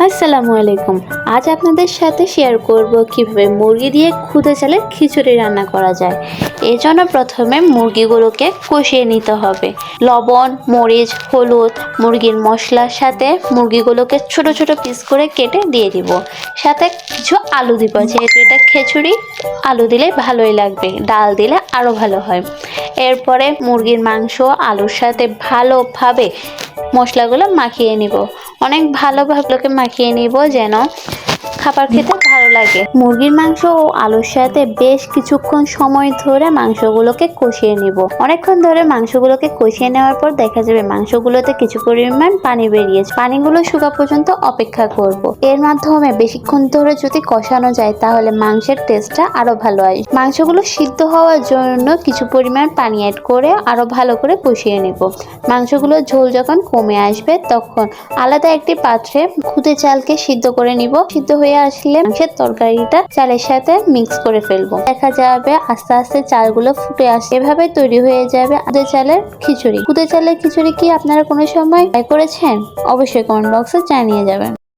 আসসালামু আলাইকুম। আজ আপনাদের সাথে শেয়ার করব কিভাবে মুরগি দিয়ে খুদে চালের খিচুড়ি রান্না করা যায়। এর জন্য প্রথমে মুরগিগুলোকে কষিয়ে নিতে হবে। লবণ, মরিচ, হলুদ, মুরগির মশলার সাথে মুরগিগুলোকে ছোট ছোট পিস করে কেটে দিয়ে দিব। সাথে কিছু আলু দিব, যেহেতু এটা খিচুড়ি আলু দিলে ভালোই লাগবে, ডাল দিলে আরও ভালো হয়। এরপরে মুরগির মাংস আলুর সাথে ভালোভাবে মশলাগুলো মাখিয়ে নিব। অনেক ভালোভাবে মাখিয়ে নিব যেন খাবার খেতে ভালো লাগে। মুরগির মাংস ও আলুর সাথে বেশ কিছুক্ষণ সময় ধরে মাংসগুলোকে কষিয়ে নিব। অনেকক্ষণ ধরে মাংসগুলোকে কষিয়ে নেওয়ার পর দেখা যাবে মাংসগুলোতে কিছু পরিমাণ পানি বেরিয়েছে। পানিগুলো শুকা পর্যন্ত অপেক্ষা করব। এর মাধ্যমে বেশিক্ষণ ধরে যদি কষানো যায় তাহলে মাংসের টেস্টটা আরো ভালো হয়। মাংসগুলো সিদ্ধ হওয়ার জন্য কিছু পরিমাণ পানি অ্যাড করে আরো ভালো করে কষিয়ে নিব। মাংসগুলোর ঝোল যখন কমে আসবে তখন আলাদা একটি পাত্রে খুদে চালকে সিদ্ধ করে নিব। সিদ্ধ হয়ে আসলে মাংসের তরকারিটা চালের সাথে মিক্স করে ফেলবো। দেখা যাবে আস্তে আস্তে চালগুলো ফুটে আসে, এভাবে তৈরি হয়ে যাবে খুদে চালের খিচুড়ি। খুদে চালের খিচুড়ি কি আপনারা কোনো সময় ট্রাই করেছেন? অবশ্যই কমেন্ট বক্সে জানিয়ে যাবেন।